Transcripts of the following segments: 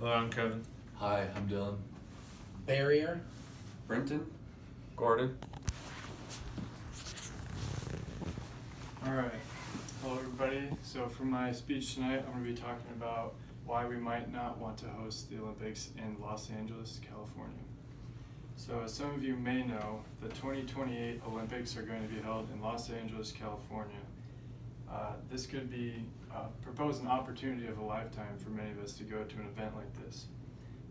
Hello, I'm Kevin. Hi, I'm Dylan. Barrier. Brenton. Gordon. Alright, hello everybody. So for my speech tonight, I'm going to be talking about why we might not want to host the Olympics in Los Angeles, California. So as some of you may know, the 2028 Olympics are going to be held in Los Angeles, California. This could be propose an opportunity of a lifetime for many of us to go to an event like this.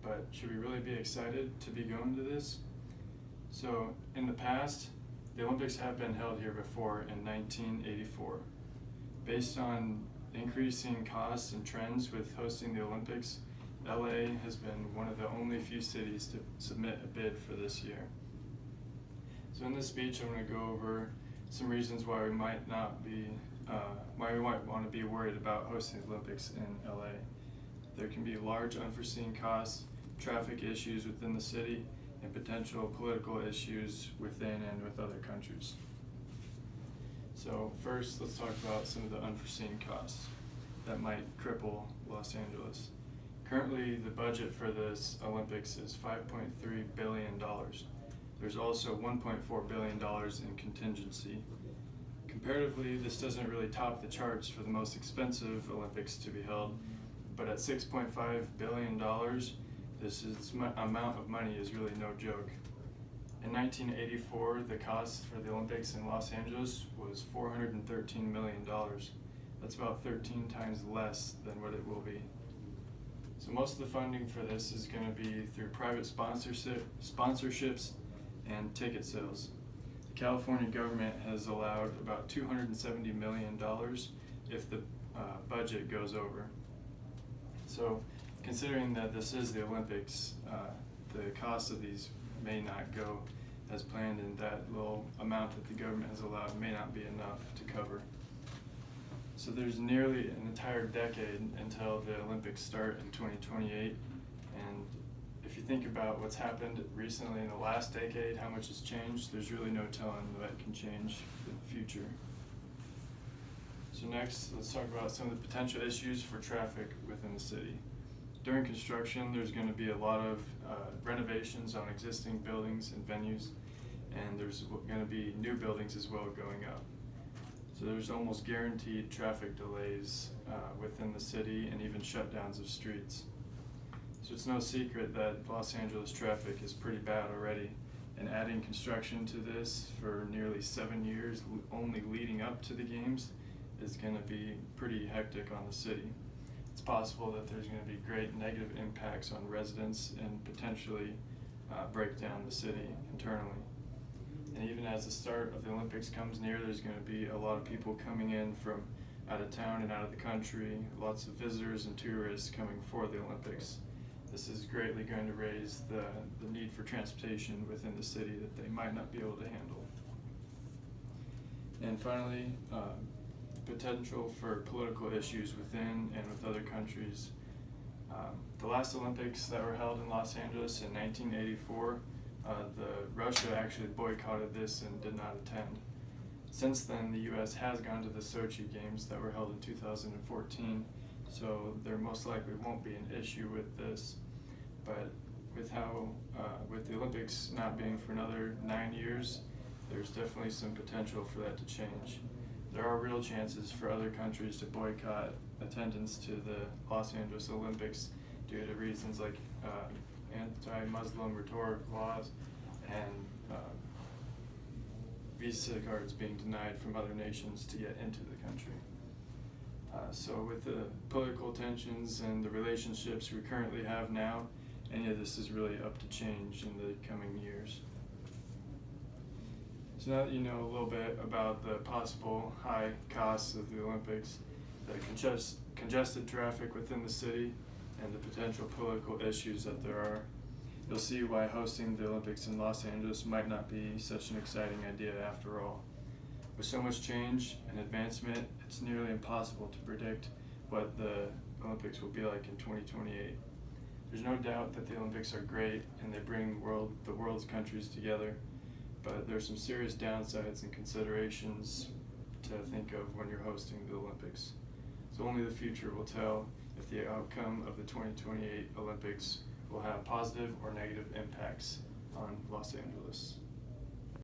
But should we really be excited to be going to this? So in the past, the Olympics have been held here before in 1984. Based on increasing costs and trends with hosting the Olympics, LA has been one of the only few cities to submit a bid for this year. So in this speech, I'm going to go over some reasons why we might want to be worried about hosting the Olympics in LA. There can be large unforeseen costs, traffic issues within the city, and potential political issues within and with other countries. So first, let's talk about some of the unforeseen costs that might cripple Los Angeles. Currently, the budget for this Olympics is $5.3 billion. There's also $1.4 billion in contingency. Comparatively, this doesn't really top the charts for the most expensive Olympics to be held, but at $6.5 billion, this amount of money is really no joke. In 1984, the cost for the Olympics in Los Angeles was $413 million. That's about 13 times less than what it will be. So most of the funding for this is going to be through private sponsorships and ticket sales. The California government has allowed about $270 million if the budget goes over. So considering that this is the Olympics, the cost of these may not go as planned, and that little amount that the government has allowed may not be enough to cover. So there's nearly an entire decade until the Olympics start in 2028, and if you think about what's happened recently in the last decade, how much has changed, there's really no telling what can change in the future. So next, let's talk about some of the potential issues for traffic within the city. During construction, there's going to be a lot of renovations on existing buildings and venues, and there's going to be new buildings as well going up. So there's almost guaranteed traffic delays within the city and even shutdowns of streets. So it's no secret that Los Angeles traffic is pretty bad already, and adding construction to this for nearly 7 years only leading up to the games is going to be pretty hectic on the city. It's possible that there's going to be great negative impacts on residents and potentially break down the city internally. And even as the start of the Olympics comes near, there's going to be a lot of people coming in from out of town and out of the country, lots of visitors and tourists coming for the Olympics. This is greatly going to raise the need for transportation within the city that they might not be able to handle. And finally, potential for political issues within and with other countries. The last Olympics that were held in Los Angeles in 1984, Russia actually boycotted this and did not attend. Since then, the U.S. has gone to the Sochi Games that were held in 2014, so there most likely won't be an issue with this. But with the Olympics not being for another 9 years, there's definitely some potential for that to change. There are real chances for other countries to boycott attendance to the Los Angeles Olympics due to reasons like anti-Muslim rhetoric laws and visa cards being denied from other nations to get into the country. So with the political tensions and the relationships we currently have now, any of this is really up to change in the coming years. So now that you know a little bit about the possible high costs of the Olympics, the congested traffic within the city, and the potential political issues that there are, you'll see why hosting the Olympics in Los Angeles might not be such an exciting idea after all. With so much change and advancement, it's nearly impossible to predict what the Olympics will be like in 2028. There's no doubt that the Olympics are great and they bring the world's countries together, but there's some serious downsides and considerations to think of when you're hosting the Olympics. So only the future will tell if the outcome of the 2028 Olympics will have positive or negative impacts on Los Angeles.